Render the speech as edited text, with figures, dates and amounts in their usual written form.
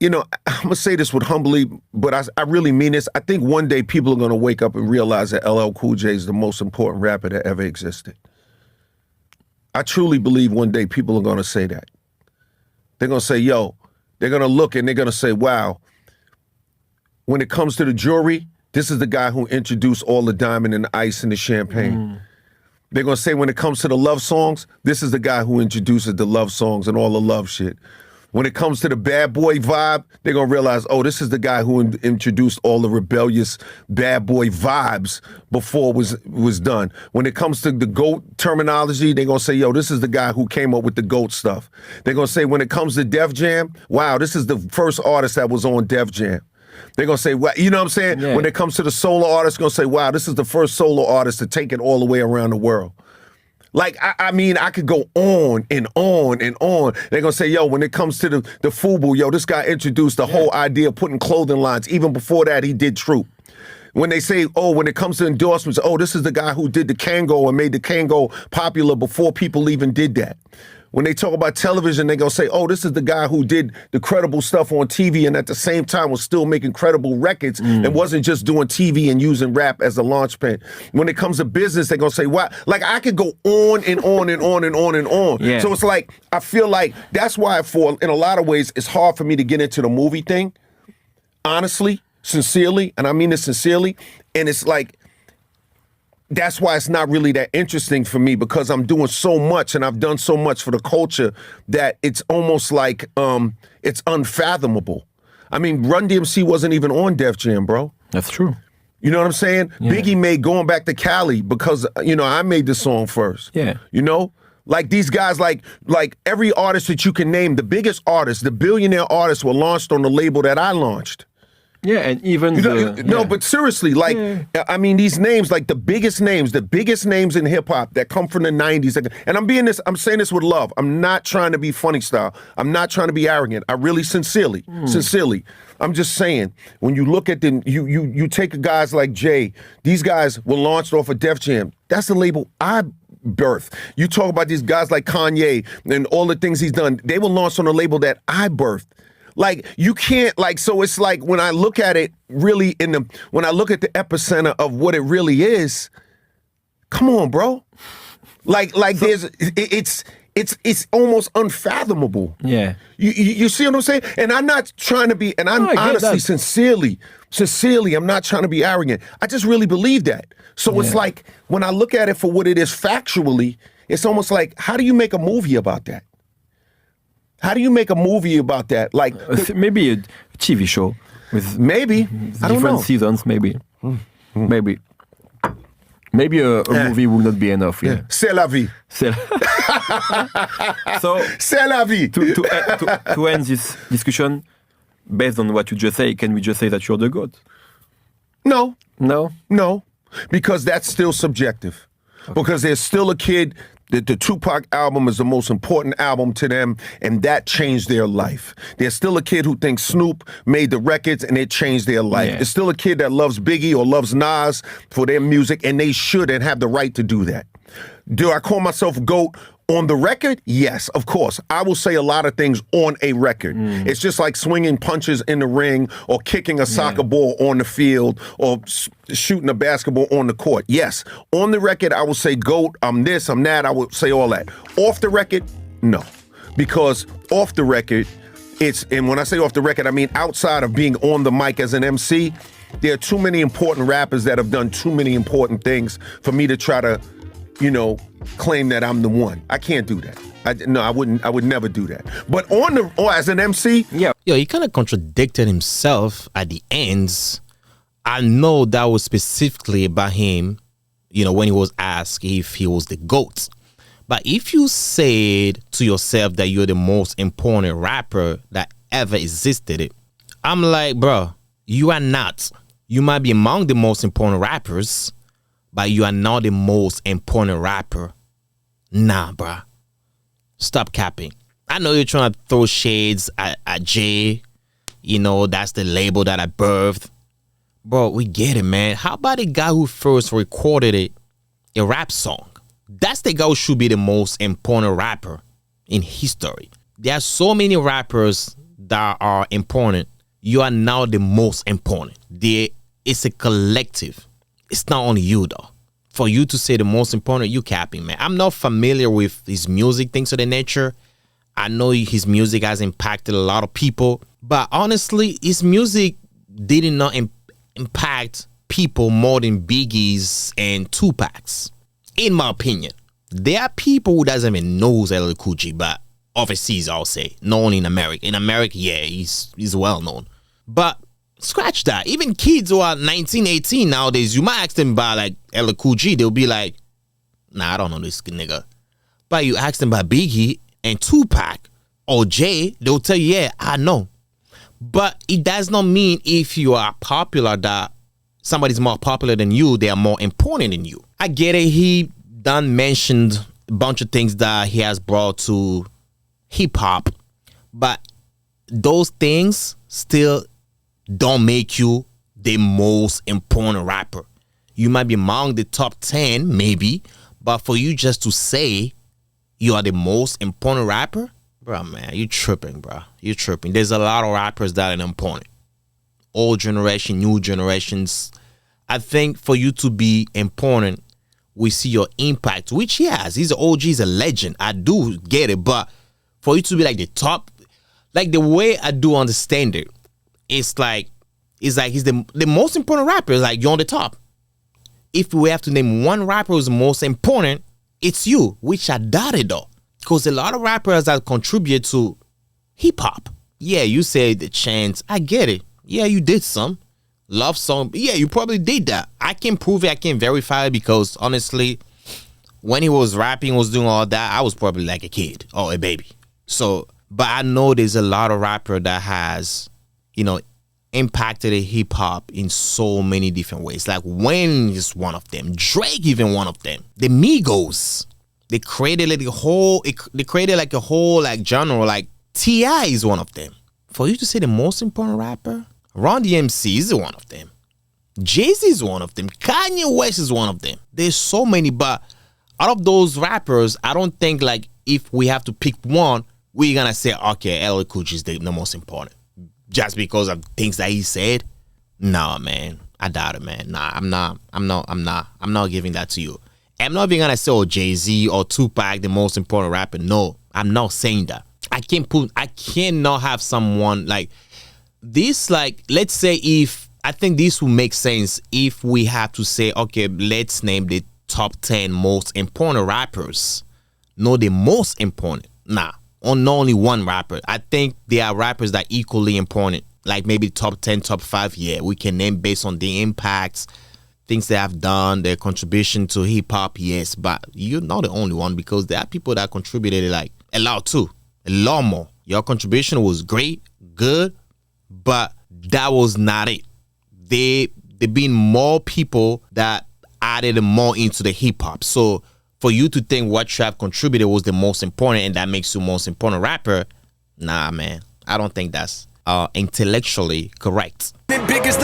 I'm going to say this with humbly, but I really mean this. I think one day people are going to wake up and realize that LL Cool J is the most important rapper that ever existed. I truly believe one day people are going to say that. They're going to say, they're going to look and they're going to say, wow, when it comes to the jewelry, this is the guy who introduced all the diamond and the ice and the champagne. They're going to say when it comes to the love songs, this is the guy who introduces the love songs and all the love shit. When it comes to the bad boy vibe, they're going to realize, this is the guy who introduced all the rebellious bad boy vibes before it was done. When it comes to the GOAT terminology, they're going to say, this is the guy who came up with the GOAT stuff. They're going to say when it comes to Def Jam, wow, this is the first artist that was on Def Jam. They're going to say, well, you know what I'm saying? Yeah. When it comes to the solo artist, going to say, wow, this is the first solo artist to take it all the way around the world. Like, I mean, I could go on and on and on. They're going to say, when it comes to the FUBU, this guy introduced the whole idea of putting clothing lines. Even before that, he did Troop. When they say, when it comes to endorsements, this is the guy who did the Kango and made the Kango popular before people even did that. When they talk about television, they're going to say, this is the guy who did the credible stuff on TV and at the same time was still making credible records and wasn't just doing TV and using rap as a launch pad. When it comes to business, they're going to say, wow, like I could go on and on and on and on and on. Yeah. So it's like, I feel like that's why in a lot of ways, it's hard for me to get into the movie thing, honestly, sincerely, and I mean this sincerely. And it's like, that's why it's not really that interesting for me because I'm doing so much and I've done so much for the culture that it's almost like it's unfathomable. I mean, Run DMC wasn't even on Def Jam, bro. That's true. You know what I'm saying? Yeah. Biggie made Going Back to Cali because, I made the song first. Yeah. Like these guys, like every artist that you can name, the biggest artists, the billionaire artists were launched on the label that I launched. Yeah, and even No, but seriously, like, I mean, these names, like the biggest names in hip hop that come from the 90s. And I'm saying this with love. I'm not trying to be funny style. I'm not trying to be arrogant. I really sincerely, I'm just saying, when you look at you take guys like Jay, these guys were launched off of Def Jam. That's the label I birthed. You talk about these guys like Kanye and all the things he's done. They were launched on a label that I birthed. Like, you can't, so it's like when I look at it really when I look at the epicenter of what it really is, come on, bro. It's almost unfathomable. Yeah. You see what I'm saying? And I'm not trying to be, and I'm honestly, sincerely, I'm not trying to be arrogant. I just really believe that. So it's like, when I look at it for what it is factually, it's almost like, how do you make a movie about that? How do you make a movie about that? Like maybe a TV show with maybe I don't know. Different seasons, maybe. Maybe a movie will not be enough. Yeah. C'est la vie. So c'est la vie. To end this discussion, based on what you just say, can we just say that you're the GOAT? No, because that's still subjective. Okay. Because there's still a kid. The Tupac album is the most important album to them, and that changed their life. There's still a kid who thinks Snoop made the records, and it changed their life. Yeah. There's still a kid that loves Biggie or loves Nas for their music, and they should and have the right to do that. Do I call myself GOAT on the record? Yes, of course. I will say a lot of things on a record. It's just like swinging punches in the ring or kicking a soccer ball on the field or shooting a basketball on the court. Yes, on the record, I will say GOAT, I'm this, I'm that, I will say all that. Off the record, no. Because off the record, and when I say off the record, I mean outside of being on the mic as an MC, there are too many important rappers that have done too many important things for me to try to claim that I'm the one. I can't do that. I would never do that. But as an MC, he kind of contradicted himself at the ends. I know that was specifically about him, when he was asked if he was the GOAT. But if you said to yourself that you're the most important rapper that ever existed, I'm like, bro, you are not. You might be among the most important rappers, but you are not the most important rapper. Nah, bruh. Stop capping. I know you're trying to throw shades at Jay. That's the label that I birthed. Bro, we get it, man. How about the guy who first recorded a rap song? That's the guy who should be the most important rapper in history. There are so many rappers that are important, you are now the most important. It's a collective. It's not only you though. For you to say the most important, you capping, man. I'm not familiar with his music, things of the nature. I know his music has impacted a lot of people, but honestly, his music did not impact people more than Biggie's and Tupac's, in my opinion. There are people who doesn't even know LL Cool J, but overseas, I'll say, not only in America. In America, yeah, he's well known. But scratch that. Even kids who are 19, 18 nowadays, you might ask them about like LL Cool J, they'll be like, nah, I don't know this nigga. But you ask them about Biggie and Tupac or Jay, they'll tell you, yeah, I know. But it does not mean if you are popular that somebody's more popular than you, they are more important than you. I get it. He done mentioned a bunch of things that he has brought to hip hop, but those things still don't make you the most important rapper. You might be among the top 10, maybe, but for you just to say you are the most important rapper, bro, man, you tripping, bro. You tripping. There's a lot of rappers that are important. Old generation, new generations. I think for you to be important, we see your impact, which he has. He's an OG, he's a legend. I do get it, but for you to be like the top, like the way I do understand it, it's like he's the most important rapper. Like you're on the top. If we have to name one rapper who's the most important, it's you, which I doubt it though. Because a lot of rappers that contribute to hip hop. Yeah, you say the chants. I get it. Yeah, you did some. Love song. Yeah, you probably did that. I can prove it. I can verify it because honestly, when he was rapping, was doing all that, I was probably like a kid or a baby. So, but I know there's a lot of rapper that has, impacted hip hop in so many different ways. Like Wayne is one of them. Drake even one of them. The Migos. They created like a whole genre. Like T.I. is one of them. For you to say the most important rapper, Run DMC is one of them. Jay-Z is one of them. Kanye West is one of them. There's so many, but out of those rappers, I don't think like if we have to pick one, we're gonna say, okay, LL Cool J is the most important. Just because of things that he said. Nah, man. I doubt it, man. Nah, I'm not giving that to you. I'm not even gonna say, oh, Jay-Z or Tupac, the most important rapper. No, I'm not saying that. I cannot have someone like this, like, let's say if, I think this will make sense if we have to say, okay, let's name the top 10 most important rappers. No, the most important. Nah, not only one rapper. I think there are rappers that are equally important. Like maybe top 10, top 5, yeah. We can name based on the impacts, things they have done, their contribution to hip hop, yes. But you're not the only one because there are people that contributed like a lot too. A lot more. Your contribution was great, good, but that was not it. There been more people that added more into the hip hop. So for you to think what you have contributed was the most important and that makes you most important rapper, nah, man. I don't think that's intellectually correct. Biggest